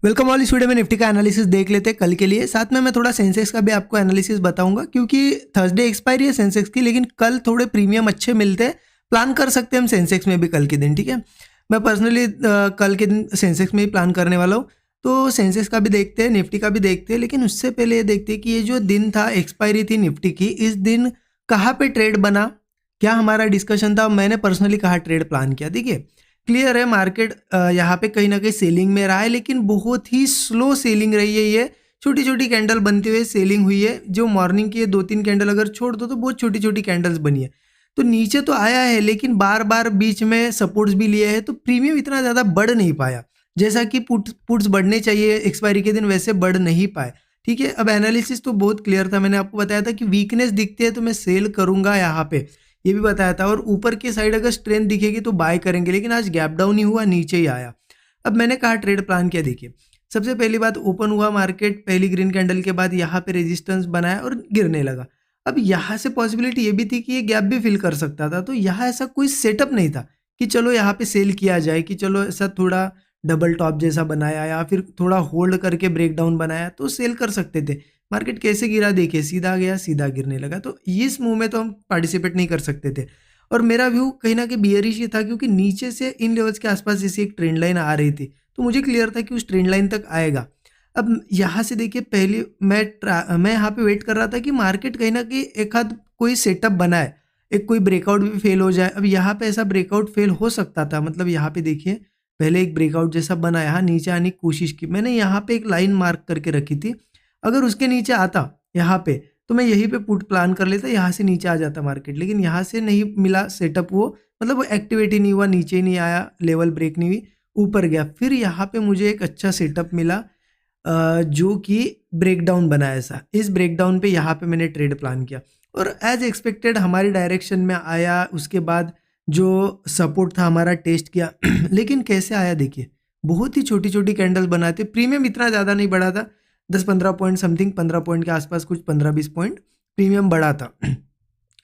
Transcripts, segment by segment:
Welcome all. इस video में Nifty का एनालिसिस देख लेते हैं कल के लिए। साथ में मैं थोड़ा सेंसेक्स का भी आपको एनालिसिस बताऊंगा क्योंकि थर्सडे एक्सपायरी है सेंसेक्स की, लेकिन कल थोड़े प्रीमियम अच्छे मिलते हैं। प्लान कर सकते हैं हम सेंसेक्स में भी कल के दिन, ठीक है। मैं पर्सनली कल के दिन सेंसेक्स में ही प्लान करने वाला हूँ। तो सेंसेक्स का भी देखते हैं, निफ्टी का भी देखते हैं, लेकिन उससे पहले ये देखते हैं कि ये जो दिन था, एक्सपायरी थी निफ्टी की, इस दिन कहाँ पे ट्रेड बना, क्या हमारा डिस्कशन था, मैंने पर्सनली कहाँ ट्रेड प्लान किया। देखिए क्लियर है, मार्केट यहाँ पे कहीं ना कहीं सेलिंग में रहा है, लेकिन बहुत ही स्लो सेलिंग रही है। ये छोटी छोटी कैंडल बनते हुए सेलिंग हुई है। जो मॉर्निंग की 2-3 कैंडल अगर छोड़ दो तो बहुत छोटी छोटी कैंडल्स बनी है। तो नीचे तो आया है, लेकिन बार बार बीच में सपोर्ट्स भी लिए हैं, तो प्रीमियम इतना ज़्यादा बढ़ नहीं पाया जैसा कि पुट्स बढ़ने चाहिए एक्सपायरी के दिन, वैसे बढ़ नहीं पाए। ठीक है, अब एनालिसिस तो बहुत क्लियर था। मैंने आपको बताया था कि वीकनेस दिखती है तो मैं सेल करूंगा यहाँ पे, ये भी बताया था। और ऊपर की साइड अगर स्ट्रेंथ दिखेगी तो बाय करेंगे, लेकिन आज गैप डाउन ही हुआ, नीचे ही आया। अब मैंने कहा ट्रेड प्लान किया। देखिए सबसे पहली बात, ओपन हुआ मार्केट, पहली ग्रीन कैंडल के बाद यहाँ पे रेजिस्टेंस बनाया और गिरने लगा। अब यहाँ से पॉसिबिलिटी ये भी थी कि ये गैप भी फिल कर सकता था, तो यहाँ ऐसा कोई सेटअप नहीं था कि चलो यहाँ पे सेल किया जाए, कि चलो ऐसा थोड़ा डबल टॉप जैसा बनाया या फिर थोड़ा होल्ड करके ब्रेक डाउन बनाया तो सेल कर सकते थे। मार्केट कैसे गिरा देखिए, सीधा गया, सीधा गिरने लगा। तो इस मूव में तो हम पार्टिसिपेट नहीं कर सकते थे। और मेरा व्यू कहीं ना कहीं बियरिश ही था, क्योंकि नीचे से इन लेवल्स के आसपास जैसी एक ट्रेंड लाइन आ रही थी, तो मुझे क्लियर था कि उस ट्रेंड लाइन तक आएगा। अब यहाँ से देखिए, पहले मैं यहाँ पे वेट कर रहा था कि मार्केट कहीं ना कहीं एक आध कोई सेटअप बनाए, एक कोई ब्रेकआउट भी फेल हो जाए। अब यहाँ पे ऐसा ब्रेकआउट फेल हो सकता था, मतलब यहाँ पे देखिए पहले एक ब्रेकआउट जैसा बना, यहाँ नीचे आने की कोशिश की, मैंने यहाँ पे एक लाइन मार्क करके रखी थी। अगर उसके नीचे आता यहाँ पे, तो मैं यहीं पे पुट प्लान कर लेता, यहाँ से नीचे आ जाता मार्केट। लेकिन यहाँ से नहीं मिला सेटअप, वो मतलब वो एक्टिविटी नहीं हुआ, नीचे नहीं आया, लेवल ब्रेक नहीं हुई, ऊपर गया। फिर यहाँ पे मुझे एक अच्छा सेटअप मिला जो कि ब्रेकडाउन बना। ऐसा इस ब्रेकडाउन पे यहाँ पे मैंने ट्रेड प्लान किया और एज एक्सपेक्टेड हमारी डायरेक्शन में आया। उसके बाद जो सपोर्ट था हमारा टेस्ट किया लेकिन कैसे आया देखिए, बहुत ही छोटी छोटी कैंडल्स बनाते, प्रीमियम इतना ज़्यादा नहीं बढ़ा था, 10-15 पॉइंट समथिंग, 15 पॉइंट के आसपास, कुछ 15-20 पॉइंट प्रीमियम बढ़ा था।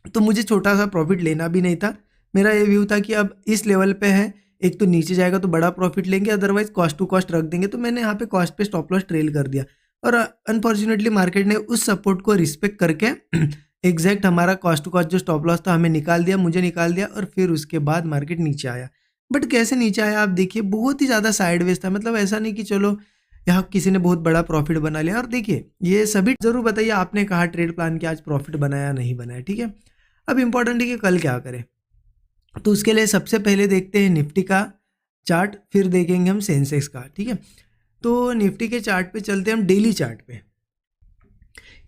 तो मुझे छोटा सा प्रॉफिट लेना भी नहीं था। मेरा ये व्यू था कि अब इस लेवल पे है, एक तो नीचे जाएगा तो बड़ा प्रॉफिट लेंगे, अदरवाइज कॉस्ट टू कॉस्ट रख देंगे। तो मैंने यहाँ पे कॉस्ट पे स्टॉप लॉस ट्रेल कर दिया और अनफॉर्चुनेटली मार्केट ने उस सपोर्ट को रिस्पेक्ट करके एग्जैक्ट हमारा कॉस्ट टू कॉस्ट जो स्टॉप लॉस था हमें निकाल दिया, मुझे निकाल दिया, और फिर उसके बाद मार्केट नीचे आया। बट कैसे नीचे आया आप देखिए, बहुत ही ज़्यादा साइडवेज था। मतलब ऐसा नहीं कि चलो यहाँ किसी ने बहुत बड़ा प्रॉफिट बना लिया। और देखिए ये सभी जरूर बताइए, आपने कहा ट्रेड प्लान किया, आज प्रॉफिट बनाया नहीं बनाया, ठीक है। अब इंपॉर्टेंट है कि कल क्या करें, तो उसके लिए सबसे पहले देखते हैं निफ्टी का चार्ट, फिर देखेंगे हम सेंसेक्स का, ठीक है। तो निफ्टी के चार्ट पे चलते हैं हम, डेली चार्ट पे,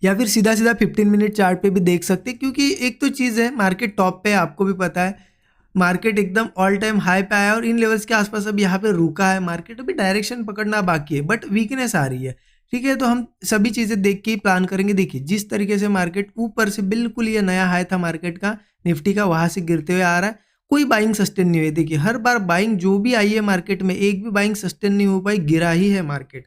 या फिर सीधा सीधा 15 मिनट चार्ट पे भी देख सकते हैं। क्योंकि एक तो चीज़ है, मार्केट टॉप पे है, आपको भी पता है, मार्केट एकदम ऑल टाइम हाई पे आया और इन लेवल्स के आसपास अब यहाँ पे रुका है। मार्केट अभी डायरेक्शन पकड़ना बाकी है, बट वीकनेस आ रही है, ठीक है। तो हम सभी चीज़ें देख के ही प्लान करेंगे। देखिए जिस तरीके से मार्केट ऊपर से बिल्कुल ये नया हाई था मार्केट का, निफ्टी का, वहाँ से गिरते हुए आ रहा है, कोई बाइंग सस्टेन नहीं हुई। देखिए हर बार बाइंग जो भी आई है मार्केट में, एक भी बाइंग सस्टेन नहीं हो पाई, गिरा ही है मार्केट।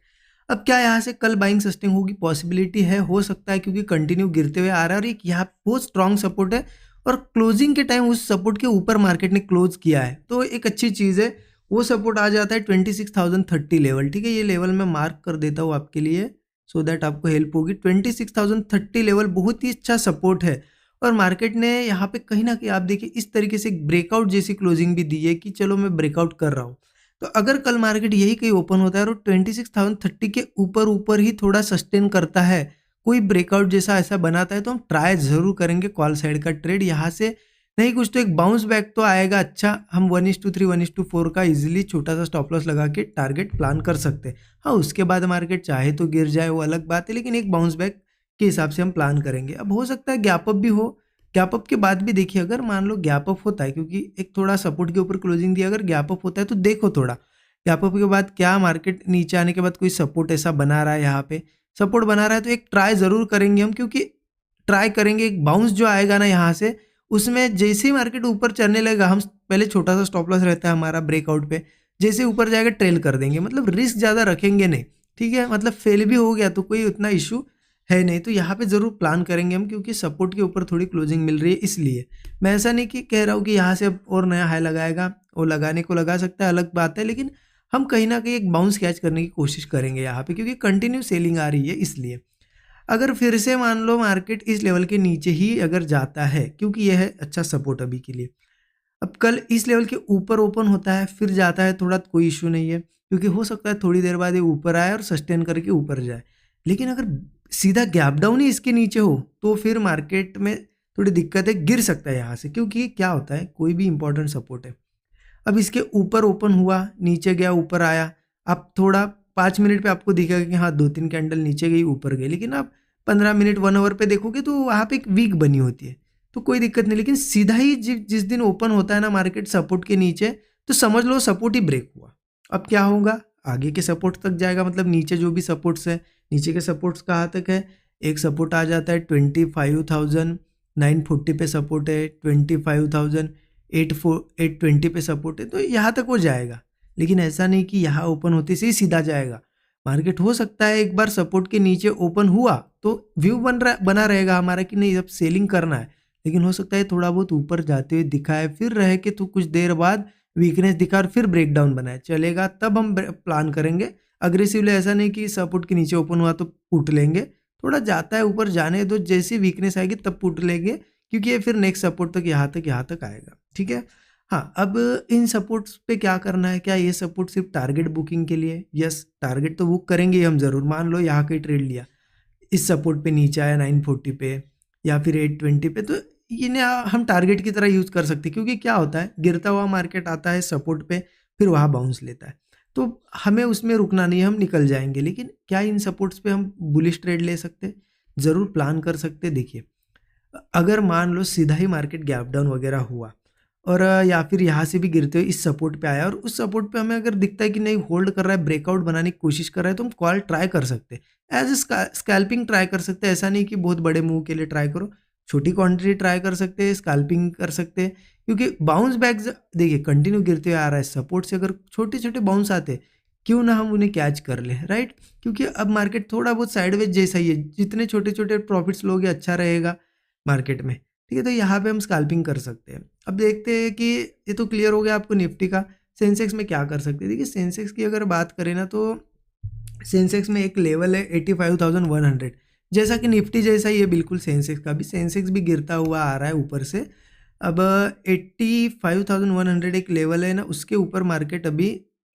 अब क्या यहाँ से कल बाइंग सस्टेन होगी, पॉसिबिलिटी है, हो सकता है, क्योंकि कंटिन्यू गिरते हुए आ रहा है और एक यहाँ बहुत स्ट्रॉन्ग सपोर्ट है और क्लोजिंग के टाइम उस सपोर्ट के ऊपर मार्केट ने क्लोज किया है, तो एक अच्छी चीज़ है। वो सपोर्ट आ जाता है 26,030 लेवल, ठीक है। ये लेवल मैं मार्क कर देता हूँ आपके लिए, सो दैट आपको हेल्प होगी। 26,030 लेवल बहुत ही अच्छा सपोर्ट है और मार्केट ने यहाँ पे कहीं ना कहीं आप देखिए इस तरीके से ब्रेकआउट जैसी क्लोजिंग भी दी है कि चलो मैं ब्रेकआउट कर रहा हूँ। तो अगर कल मार्केट यही कहीं ओपन होता है और 26,030 के ऊपर ऊपर ही थोड़ा सस्टेन करता है, कोई ब्रेकआउट जैसा ऐसा बनाता है, तो हम ट्राई जरूर करेंगे कॉल साइड का ट्रेड। यहाँ से नहीं कुछ तो एक बाउंस बैक तो आएगा अच्छा, हम 1:3 1:4 का इजीली छोटा सा स्टॉप लॉस लगा के टारगेट प्लान कर सकते हैं। हाँ उसके बाद मार्केट चाहे तो गिर जाए, वो अलग बात है, लेकिन एक बाउंस बैक के हिसाब से हम प्लान करेंगे। अब हो सकता है गैप अप भी हो, गैप अप के बाद भी देखिए, अगर मान लो गैप अप होता है, क्योंकि एक थोड़ा सपोर्ट के ऊपर क्लोजिंग दिया, अगर गैप अप होता है तो देखो थोड़ा गैप अप के बाद क्या मार्केट नीचे आने के बाद कोई सपोर्ट ऐसा बना रहा है, यहाँ पे सपोर्ट बना रहा है, तो एक ट्राई ज़रूर करेंगे हम। क्योंकि ट्राई करेंगे, एक बाउंस जो आएगा ना यहाँ से, उसमें जैसे ही मार्केट ऊपर चलने लगेगा, हम पहले छोटा सा स्टॉप लॉस रहता है हमारा ब्रेकआउट पे, जैसे ऊपर जाएगा ट्रेल कर देंगे, मतलब रिस्क ज़्यादा रखेंगे नहीं, ठीक है। मतलब फेल भी हो गया तो कोई उतना इशू है नहीं। तो यहाँ पे ज़रूर प्लान करेंगे हम, क्योंकि सपोर्ट के ऊपर थोड़ी क्लोजिंग मिल रही है, इसलिए मैं ऐसा नहीं कि कह रहा हूँ कि यहाँ से अब और नया हाई लगाएगा, वो लगाने को लगा सकता है, अलग बात है, लेकिन हम कहीं ना कहीं एक बाउंस कैच करने की कोशिश करेंगे यहाँ पे, क्योंकि कंटिन्यू सेलिंग आ रही है। इसलिए अगर फिर से मान लो मार्केट इस लेवल के नीचे ही अगर जाता है, क्योंकि यह है अच्छा सपोर्ट अभी के लिए, अब कल इस लेवल के ऊपर ओपन होता है फिर जाता है थोड़ा, कोई इशू नहीं है, क्योंकि हो सकता है थोड़ी देर बाद ये ऊपर आए और सस्टेन करके ऊपर जाए। लेकिन अगर सीधा गैप डाउन ही इसके नीचे हो तो फिर मार्केट में थोड़ी दिक्कत है, गिर सकता है यहाँ से, क्योंकि क्या होता है कोई भी इंपॉर्टेंट सपोर्ट है, अब इसके ऊपर ओपन हुआ, नीचे गया, ऊपर आया, अब थोड़ा 5 मिनट पे आपको दिखेगा कि हाँ 2-3 कैंडल नीचे गई ऊपर गई, लेकिन आप 15 मिनट 1 आवर पे देखोगे तो वहाँ पे एक वीक बनी होती है, तो कोई दिक्कत नहीं। लेकिन सीधा ही जिस दिन ओपन होता है ना मार्केट सपोर्ट के नीचे, तो समझ लो सपोर्ट ही ब्रेक हुआ। अब क्या होगा, आगे के सपोर्ट तक जाएगा, मतलब नीचे जो भी सपोर्ट्स है, नीचे के सपोर्ट्स कहाँ तक है, एक सपोर्ट आ जाता है 25,940 पे सपोर्ट है, 25,820 पे सपोर्ट है, तो यहाँ तक वो जाएगा। लेकिन ऐसा नहीं कि यहाँ ओपन होते से ही सीधा जाएगा, मार्केट हो सकता है एक बार सपोर्ट के नीचे ओपन हुआ तो व्यू बना रहेगा हमारा कि नहीं अब सेलिंग करना है, लेकिन हो सकता है थोड़ा बहुत ऊपर जाते हुए दिखाए, फिर रह के तो कुछ देर बाद वीकनेस दिखा और फिर ब्रेकडाउन बनाए, चलेगा तब हम प्लान करेंगे अग्रेसिवली। ऐसा नहीं कि सपोर्ट के नीचे ओपन हुआ तो पुट लेंगे, थोड़ा जाता है ऊपर जाने दो, जैसी वीकनेस आएगी तब पुट लेंगे, क्योंकि ये फिर नेक्स्ट सपोर्ट तक यहाँ तक आएगा। ठीक है, हाँ अब इन सपोर्ट्स पे क्या करना है, क्या ये सपोर्ट सिर्फ टारगेट बुकिंग के लिए? यस, टारगेट तो बुक करेंगे हम ज़रूर। मान लो यहाँ का ट्रेड लिया, इस सपोर्ट पे नीचे आया 940 पे या फिर 820 पे, तो इन्हें हम टारगेट की तरह यूज़ कर सकते हैं, क्योंकि क्या होता है गिरता हुआ मार्केट आता है सपोर्ट पे, फिर वहाँ बाउंस लेता है, तो हमें उसमें रुकना नहीं है, हम निकल जाएंगे। लेकिन क्या इन सपोर्ट्स पे हम बुलिश ट्रेड ले सकते हैं? ज़रूर प्लान कर सकते हैं। देखिए, अगर मान लो सीधा ही मार्केट गैप डाउन वगैरह हुआ और या फिर यहाँ से भी गिरते हुए इस सपोर्ट पे आया और उस सपोर्ट पे हमें अगर दिखता है कि नहीं होल्ड कर रहा है, ब्रेकआउट बनाने की कोशिश कर रहा है, तो हम कॉल ट्राई कर सकते हैं, एज स्कैल्पिंग ट्राई कर सकते हैं। ऐसा नहीं कि बहुत बड़े मूव के लिए ट्राई करो, छोटी क्वांटिटी ट्राई कर सकते हैं, स्कैल्पिंग कर सकते हैं, क्योंकि बाउंस बैक देखिए कंटिन्यू गिरते हुए आ रहा है सपोर्ट से, अगर छोटे छोटे बाउंस आते क्यों ना हम उन्हें कैच कर लें, राइट? क्योंकि अब मार्केट थोड़ा बहुत साइडवेज जैसा ही है, जितने छोटे छोटे प्रॉफिट्स लोगे अच्छा रहेगा मार्केट में। ठीक है, तो यहाँ पे हम स्कैल्पिंग कर सकते हैं। अब देखते हैं कि ये तो क्लियर हो गया आपको निफ्टी का। सेंसेक्स में क्या कर सकते हैं? देखिए सेंसेक्स की अगर बात करें ना, तो सेंसेक्स में एक लेवल है 85,100, जैसा कि निफ्टी जैसा ही है बिल्कुल सेंसेक्स का भी। सेंसेक्स भी गिरता हुआ आ रहा है ऊपर से। अब 85,100 एक लेवल है ना, उसके ऊपर मार्केट अभी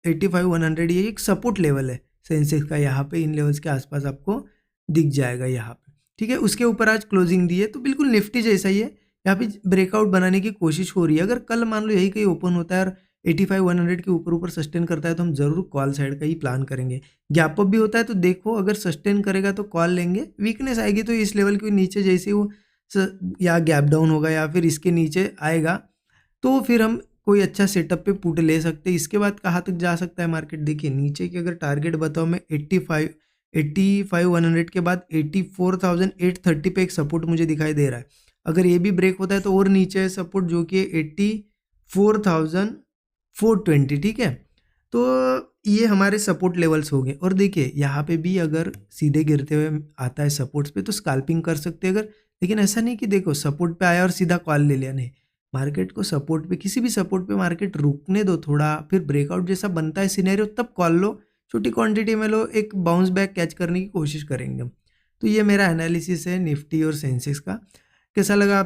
85,100 ये एक सपोर्ट लेवल है सेंसेक्स का, यहाँ पे इन लेवल्स के आसपास आपको दिख जाएगा यहाँ पे। ठीक है, उसके ऊपर आज क्लोजिंग दी है, तो बिल्कुल निफ्टी जैसा ही है, यहाँ पे ब्रेकआउट बनाने की कोशिश हो रही है। अगर कल मान लो यही कहीं ओपन होता है और 85,100 के ऊपर सस्टेन करता है, तो हम जरूर कॉल साइड का ही प्लान करेंगे। गैप अप भी होता है तो देखो, अगर सस्टेन करेगा तो कॉल लेंगे, वीकनेस आएगी तो इस लेवल के नीचे जैसे वो या गैप डाउन होगा या फिर इसके नीचे आएगा, तो फिर हम कोई अच्छा सेटअप पे पुट ले सकते हैं। इसके बाद कहाँ तक जा सकता है मार्केट? देखिए नीचे की अगर टारगेट बताओ मैं, 85,100 के बाद 84,830 पे एक सपोर्ट मुझे दिखाई दे रहा है। अगर ये भी ब्रेक होता है तो और नीचे है सपोर्ट, जो कि 84,420। ठीक है, तो ये हमारे सपोर्ट लेवल्स हो गए। और देखिए यहाँ पे भी अगर सीधे गिरते हुए आता है सपोर्ट्स पे तो स्कैल्पिंग कर सकते हैं अगर, लेकिन ऐसा नहीं कि देखो सपोर्ट पे आया और सीधा कॉल ले लिया, नहीं। मार्केट को सपोर्ट पे, किसी भी सपोर्ट पे मार्केट रुकने दो थोड़ा, फिर ब्रेकआउट जैसा बनता है सिनेरियो तब कॉल लो, छोटी क्वांटिटी में लो, एक बाउंस बैक कैच करने की कोशिश करेंगे हम। तो ये मेरा एनालिसिस है निफ्टी और सेंसेक्स का। कैसा लगा?